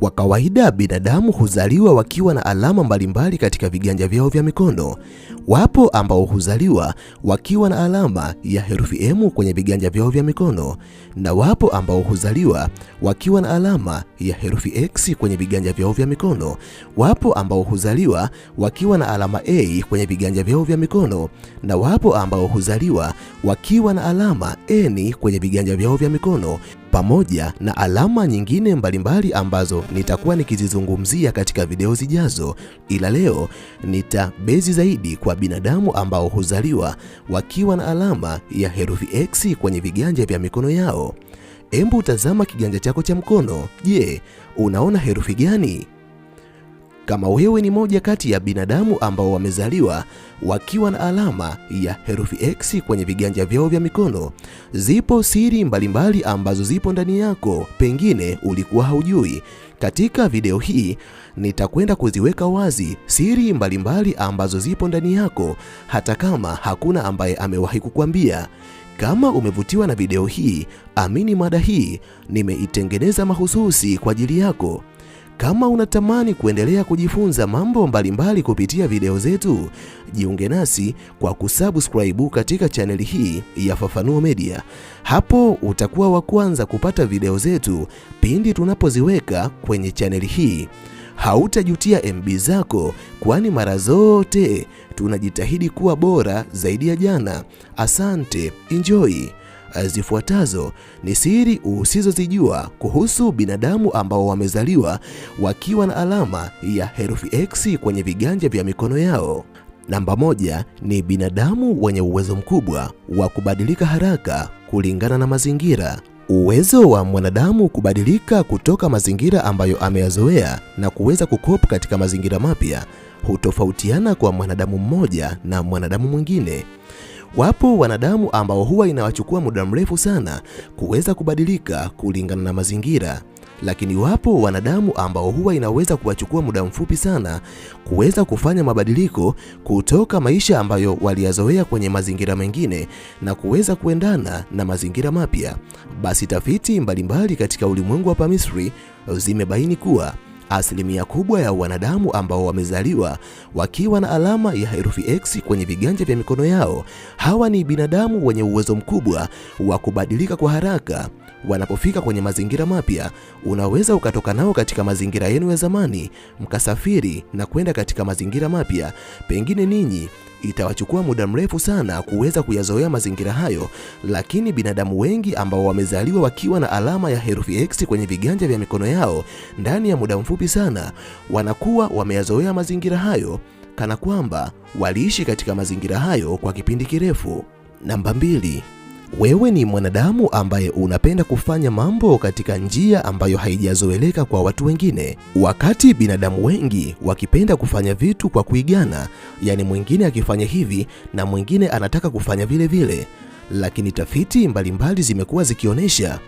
Kwa kawaida binadamu huzaliwa wakiwa na alama mbalimbali katika viganja vyao vya mikono. Wapo ambao huzaliwa wakiwa na alama ya herufi M kwenye viganja vyao vya mikono, na wapo ambao huzaliwa wakiwa na alama ya herufi X kwenye viganja vyao vya mikono. Wapo ambao huzaliwa wakiwa na alama A kwenye viganja vyao vya mikono, na wapo ambao huzaliwa wakiwa na alama N kwenye viganja vyao vya mikono, pamoja na alama nyingine mbalimbali ambazo nitakuwa nikizizungumzia katika video zijazo, ila leo nitabezi zaidi kwa binadamu ambao huzaliwa wakiwa na alama ya herufi X kwenye viganja vya mikono yao. Embu tazama kiganja chako cha mkono. Je, unaona herufi gani? Kama wewe ni moja kati ya binadamu ambao wamezaliwa wakiwa na alama ya herufi X kwenye viganja vyao vya mikono, zipo siri mbalimbali ambazo zipo ndani yako, pengine ulikuwa haujui. Katika video hii nitakwenda kuziweka wazi siri mbalimbali ambazo zipo ndani yako, hata kama hakuna ambaye amewahi kukwambia. Kama umevutiwa na video hii, amini mada hii nimeitengeneza mahususi kwa ajili yako. Kama unatamani kuendelea kujifunza mambo mbalimbali kupitia video zetu, jiunge nasi kwa kusubscribe katika chaneli hii ya Fafanuo Media. Hapo utakuwa wa kwanza kupata video zetu pindi tunapoziweka kwenye chaneli hii. Hautajutia MB zako, kwani mara zote tunajitahidi kuwa bora zaidi ya jana. Asante, enjoy. Zifuatazo ni siri usizozijua kuhusu binadamu ambao wamezaliwa wakiwa na alama ya herufi X kwenye viganja vya mikono yao. Namba 1 ni binadamu wenye uwezo mkubwa wa kubadilika haraka kulingana na mazingira. Uwezo wa mwanadamu kubadilika kutoka mazingira ambayo ameyazoea na kuweza kukopa katika mazingira mapya hutofautiana kwa mwanadamu mmoja na mwanadamu mwingine. Wapo wanadamu ambao huwa inawachukua muda mrefu sana kuweza kubadilika kulingana na mazingira, lakini wapo wanadamu ambao huwa inaweza kuwachukua muda mfupi sana kuweza kufanya mabadiliko kutoka maisha ambayo waliyazoea kwenye mazingira mengine na kuweza kuendana na mazingira mapya. Basi tafiti mbalimbali katika ulimwengu wa Misri zimebaini kuwa asilimia kubwa ya wanadamu ambao wamezaliwa wakiwa na alama ya herufi X kwenye viganja vya mikono yao, hawa ni binadamu wenye uwezo mkubwa wa kubadilika kwa haraka wanapofika kwenye mazingira mapya. Unaweza ukatoka nao katika mazingira yenu ya zamani, mkasafiri na kwenda katika mazingira mapya. Pengine ninyi itawachukua muda mrefu sana kuweza kuyazoea mazingira hayo, lakini binadamu wengi ambao wamezaliwa wakiwa na alama ya herufi X kwenye viganja vya mikono yao, ndani ya muda mfupi sana wanakuwa wameyazoea mazingira hayo kana kwamba waliishi katika mazingira hayo kwa kipindi kirefu. Namba 2, wewe ni mwanadamu ambaye unapenda kufanya mambo katika njia ambayo haijazoeleka kwa watu wengine. Wakati binadamu wengi wakipenda kufanya vitu kwa kuigana, yani mwingine akifanya hivi na mwingine anataka kufanya vile vile, lakini tafiti mbalimbali zimekuwa zikionyesha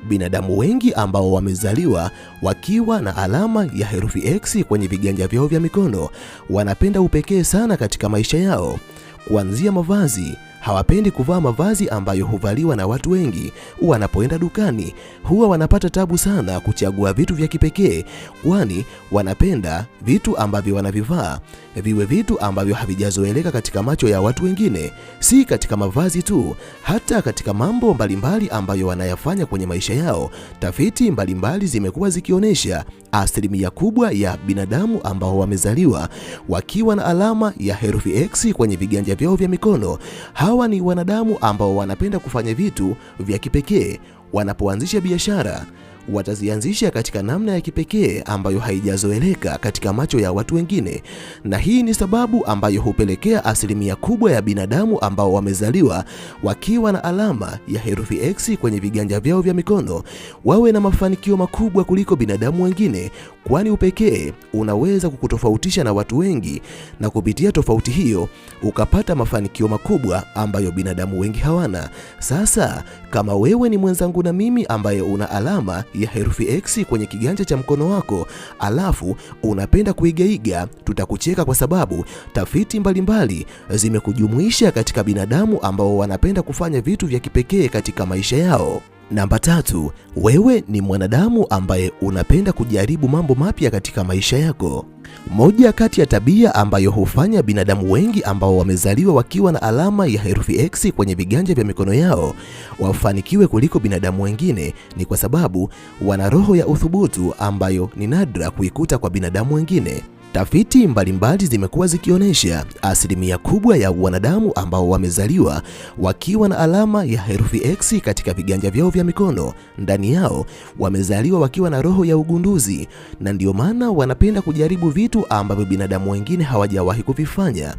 binadamu wengi ambao wamezaliwa wakiwa na alama ya herufi X kwenye viganja vyao vya mikono wanapenda upekee sana katika maisha yao. Kuanzia mavazi, hawapendi kuvaa mavazi ambayo huvaliwa na watu wengi. Wanapoenda dukani huwa wanapata tabu sana kuchagua vitu vya kipekee, kwani wanapenda vitu ambavyo wanavivaa viwe vitu ambavyo havijazoeleka katika macho ya watu wengine. Si katika mavazi tu, hata katika mambo mbalimbali ambayo wanayafanya kwenye maisha yao. Tafiti mbalimbali zimekuwa zikionyesha asilimia kubwa ya binadamu ambao wamezaliwa wakiwa na alama ya herufi X kwenye viganja vyao vya mikono, hawa ni wanadamu ambao wanapenda kufanya vitu vya kipekee. Wanapoanzisha biashara, watazianzisha katika namna ya kipekee ambayo haijazoeleka katika macho ya watu wengine, na hii ni sababu ambayo hupelekea asilimia kubwa ya binadamu ambao wamezaliwa wakiwa na alama ya herufi X kwenye viganja vyao vya mikono wawe na mafanikio makubwa kuliko binadamu wengine, kwani upekee unaweza kukutofautisha na watu wengi, na kupitia tofauti hiyo ukapata mafanikio makubwa ambayo binadamu wengi hawana. Sasa kama wewe ni mwenzangu na mimi ambaye una alama ya herufi X kwenye kiganja cha mkono wako, alafu unapenda kuigaiga, tutakucheka kwa sababu tafiti mbalimbali zimekujumuisha katika binadamu ambao wanapenda kufanya vitu vya kipekee katika maisha yao. Namba 3, wewe ni mwanadamu ambaye unapenda kujaribu mambo mapya katika maisha yako. Moja kati ya tabia ambayo hufanya binadamu wengi ambao wamezaliwa wakiwa na alama ya herufi X kwenye viganja vya mikono yao wafanikiwe kuliko binadamu wengine ni kwa sababu wana roho ya uthubutu ambayo ni nadra kuikuta kwa binadamu wengine. Tafiti mbalimbali zimekuwa zikionyesha asilimia kubwa ya wanadamu ambao wamezaliwa wakiwa na alama ya herufi X katika viganja vyao vya mikono, ndani yao wamezaliwa wakiwa na roho ya ugunduzi, na ndio maana wanapenda kujaribu vitu ambavyo binadamu wengine hawajawahi kuvifanya.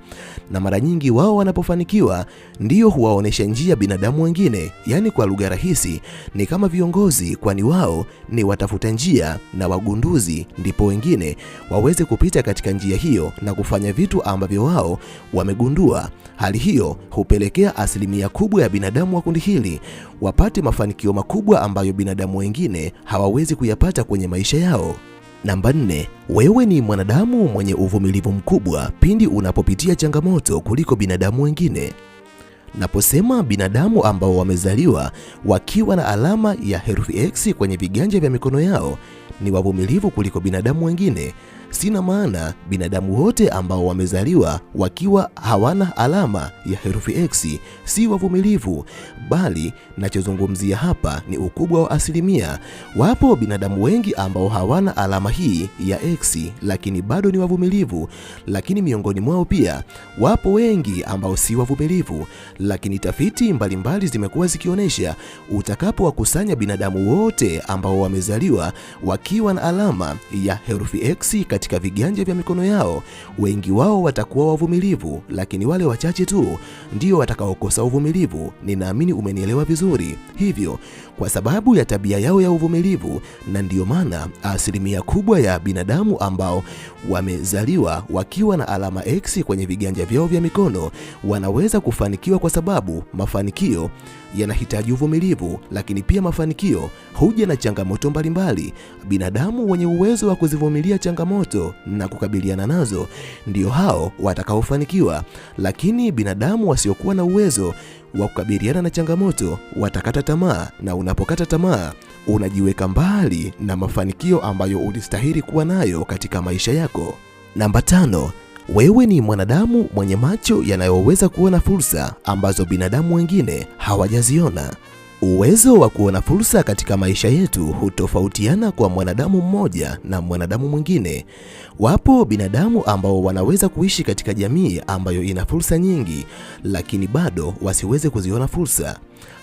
Na mara nyingi wao wanapofanikiwa ndio huwaonesha njia binadamu wengine, yani kwa lugha rahisi ni kama viongozi, kwani wao ni watafuta njia na wagunduzi, ndipo wengine waweze kupita katika njia hiyo na kufanya vitu ambavyo wao wamegundua. Hali hiyo hupelekea asilimia kubwa ya binadamu wa kundi hili wapate mafanikio makubwa ambayo binadamu wengine hawawezi kuyapata kwenye maisha yao. Namba 4, wewe ni mwanadamu mwenye uvumilivu mkubwa pindi unapopitia changamoto kuliko binadamu wengine. Naposema binadamu ambao wamezaliwa wakiwa na alama ya herufi X kwenye viganja vya mikono yao ni wavumilivu kuliko binadamu wengine, sina maana binadamu wote ambao wamezaliwa wakiwa hawana alama ya herufi X si wavumilivu, bali nachozungumzia hapa ni ukubwa wa asilimia. Wapo binadamu wengi ambao hawana alama hii ya X lakini bado ni wavumilivu, lakini miongoni mwao pia wapo wengi ambao si wavumilivu. Lakini tafiti mbalimbali zimekuwa zikionyesha utakapowakusanya binadamu wote ambao wamezaliwa wakiwa na alama ya herufi X katika viganja vya mikono yao, wengi wao watakuwa wavumilivu, lakini wale wachache tu ndio watakaokosa uvumilivu. Ninaamini umenielewa vizuri. Hivyo kwa sababu ya tabia yao ya uvumilivu, na ndio maana asilimia kubwa ya binadamu ambao wamezaliwa wakiwa na alama X kwenye viganja vyao vya mikono wanaweza kufanikiwa, kwa sababu mafanikio yanahitaji uvumilivu, lakini pia mafanikio huja na changamoto mbalimbali. Binadamu wenye uwezo wa kuzivumilia changamoto na kukabiliana nazo ndio hao watakaofanikiwa, lakini binadamu wasiokuwa na uwezo wa kukabiliana na changamoto watakata tamaa, na unapokata tamaa unajiweka mbali na mafanikio ambayo ulistahili kuwa nayo katika maisha yako. Namba 5, wewe ni mwanadamu mwenye macho yanayoweza kuona fursa ambazo binadamu wengine hawajaziona. Uwezo wa kuona fursa katika maisha yetu hutofautiana kwa mwanadamu mmoja na mwanadamu mwingine. Wapo binadamu ambao wanaweza kuishi katika jamii ambayo ina fursa nyingi, lakini bado wasiweze kuziona fursa.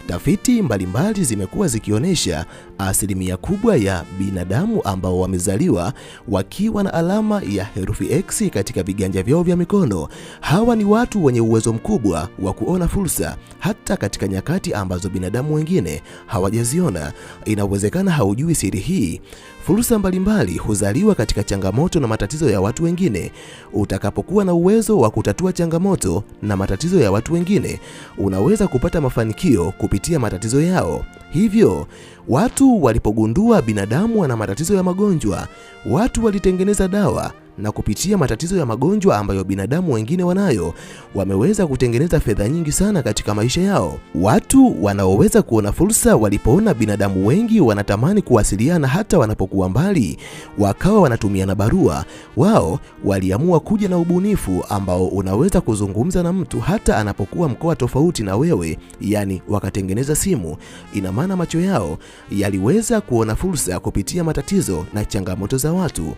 Tafiti mbalimbali zimekuwa zikionyesha asilimia kubwa ya binadamu ambao wamezaliwa wakiwa na alama ya herufi X katika viganja vyao vya mikono, hawa ni watu wenye uwezo mkubwa wa kuona fursa hata katika nyakati ambazo binadamu wengine hawajaziona. Inawezekana haujui siri hii. Fursa mbalimbali huzaliwa katika changamoto na matatizo ya watu wengine. Utakapokuwa na uwezo wa kutatua changamoto na matatizo ya watu wengine, unaweza kupata mafanikio kupitia matatizo yao. Hivyo, watu walipogundua binadamu wana matatizo ya magonjwa, watu walitengeneza dawa, na kupitia matatizo ya magonjwa ambayo binadamu wengine wanayo, wameweza kutengeneza fedha nyingi sana katika maisha yao. Watu wanaoweza kuona fursa walipoona binadamu wengi wanatamani kuwasiliana hata wanapokuwa mbali, wakawa wanatumiana barua, wao waliamua kuja na ubunifu ambao unaweza kuzungumza na mtu hata anapokuwa mkoa tofauti na wewe, yani wakatengeneza simu. Ina maana macho yao yaliweza kuona fursa kupitia matatizo na changamoto za watu.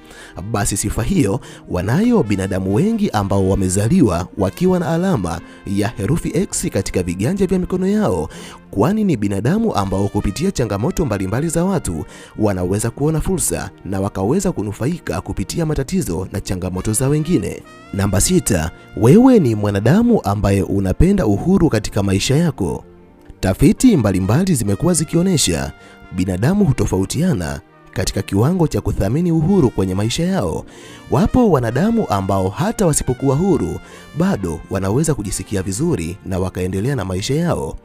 Basi sifa hiyo wanayo binadamu wengi ambao wamezaliwa wakiwa na alama ya herufi X katika viganja vya mikono yao, kwani ni binadamu ambao kupitia changamoto mbalimbali za watu wanaweza kuona fursa na wakaweza kunufaika kupitia matatizo na changamoto za wengine. Namba 6, wewe ni mwanadamu ambaye unapenda uhuru katika maisha yako. Tafiti mbalimbali zimekuwa zikionyesha binadamu hutofautiana katika kiwango cha kuthamini uhuru kwenye maisha yao. Wapo wanadamu ambao hata wasipokuwa huru bado wanaweza kujisikia vizuri na wakaendelea na maisha yao,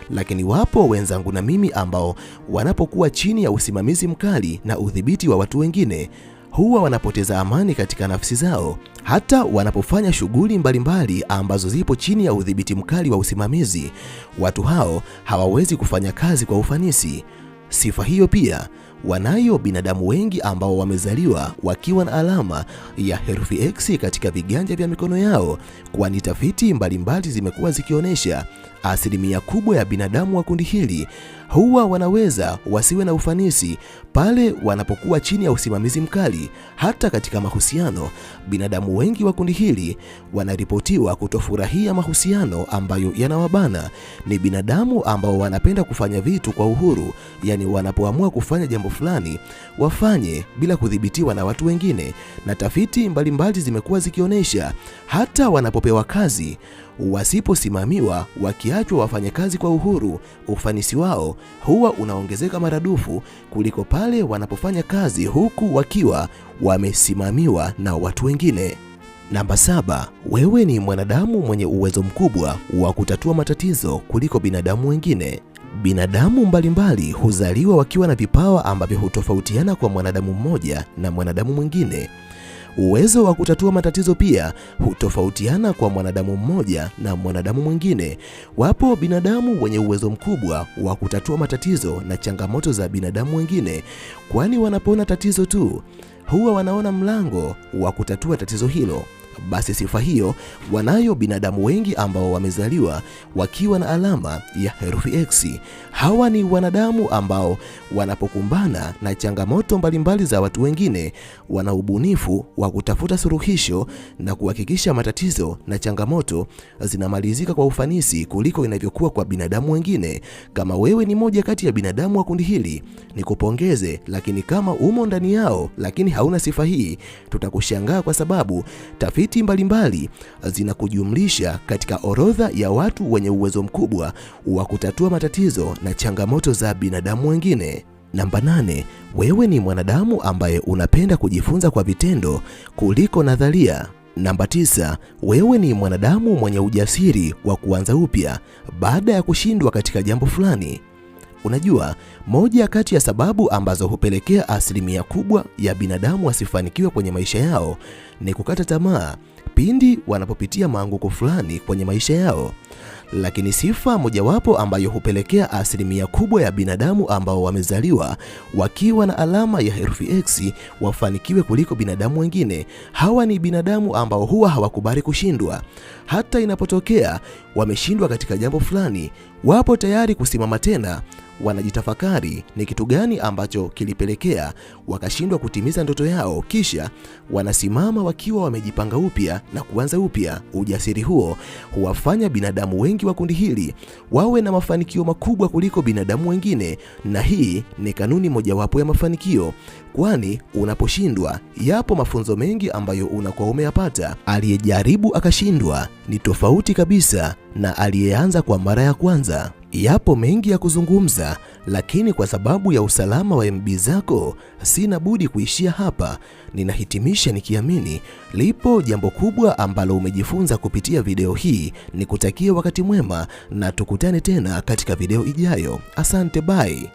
lakini wapo wenzangu na mimi ambao wanapokuwa chini ya usimamizi mkali na udhibiti wa watu wengine huwa wanapoteza amani katika nafsi zao hata wanapofanya shughuli mbalimbali ambazo zipo chini ya udhibiti mkali wa usimamizi. Watu hao hawawezi kufanya kazi kwa ufanisi. Sifa hiyo pia wanayo binadamu wengi ambao wamezaliwa wakiwa na alama ya herufi X katika viganja vya mikono yao, kwani tafiti mbalimbali zimekuwa zikionyesha asilimia kubwa ya binadamu wa kundi hili huwa wanaweza wasiwe na ufanisi pale wanapokuwa chini ya usimamizi mkali. Hata katika mahusiano, binadamu wengi wa kundi hili wanaripotiwa kutofurahia mahusiano ambayo yanawabana. Ni binadamu ambao wanapenda kufanya vitu kwa uhuru, yani wanapoamua kufanya jambo fulani wafanye bila kudhibitiwa na watu wengine, na tafiti mbalimbali zimekuwa zikionyesha hata wanapopewa kazi wasiposimamiwa, wakiachwa wafanye kazi kwa uhuru, ufanisi wao huwa unaongezeka maradufu kuliko pale wanapofanya kazi huku wakiwa wamesimamiwa na watu wengine. Namba 7, wewe ni mwanadamu mwenye uwezo mkubwa wa kutatua matatizo kuliko binadamu wengine. Binadamu mbalimbali huzaliwa wakiwa na vipawa ambavyo hutofautiana kwa mwanadamu mmoja na mwanadamu mwingine. Uwezo wa kutatua matatizo pia hutofautiana kwa mwanadamu mmoja na mwanadamu mwingine. Wapo binadamu wenye uwezo mkubwa wa kutatua matatizo na changamoto za binadamu wengine, kwani wanapoona tatizo tu huwa wanaona mlango wa kutatua tatizo hilo. Basi sifa hiyo wanayo binadamu wengi ambao wamezaliwa wakiwa na alama ya herufi X. Hawa ni wanadamu ambao wanapokumbana na changamoto mbalimbali za watu wengine, wana ubunifu wa kutafuta suluhisho na kuhakikisha matatizo na changamoto zinamalizika kwa ufanisi kuliko inavyokuwa kwa binadamu wengine. Kama wewe ni moja kati ya binadamu wa kundi hili, nikupongeze, lakini kama umo ndani yao lakini hauna sifa hii, tutakushangaa kwa sababu tafiti mbalimbali zinakujumlisha katika orodha ya watu wenye uwezo mkubwa wa kutatua matatizo na changamoto za binadamu wengine. Namba 8, wewe ni mwanadamu ambaye unapenda kujifunza kwa vitendo kuliko nadharia. Namba 9, wewe ni mwanadamu mwenye ujasiri wa kuanza upya baada ya kushindwa katika jambo fulani. Unajua, moja kati ya sababu ambazo hupelekea asilimia kubwa ya binadamu wasifanikiwe kwenye maisha yao ni kukata tamaa pindi wanapopitia maanguko fulani kwenye maisha yao. Lakini sifa mojawapo ambayo hupelekea asilimia kubwa ya binadamu ambao wamezaliwa wakiwa na alama ya herufi X wafanikiwe kuliko binadamu wengine, hawa ni binadamu ambao huwa hawakubali kushindwa. Hata inapotokea wameshindwa katika jambo fulani, wapo tayari kusimama tena. Wanajitafakari ni kitu gani ambacho kilipelekea wakashindwa kutimiza ndoto yao, kisha wanasimama wakiwa wamejipanga upya na kuanza upya. Ujasiri huo huwafanya binadamu wengi wa kundi hili wawe na mafanikio makubwa kuliko binadamu wengine, na hii ni kanuni mojawapo ya mafanikio, kwani unaposhindwa yapo mafunzo mengi ambayo unakuwa umeyapata. Aliyejaribu akashindwa ni tofauti kabisa na aliyeanza kwa mara ya kwanza. Yapo mengi ya kuzungumza, lakini kwa sababu ya usalama wa MB zako sina budi kuishia hapa. Ninahitimisha nikiamini lipo jambo kubwa ambalo umejifunza kupitia video hii. Nikutakie wakati mwema na tukutane tena katika video ijayo. Asante, bye.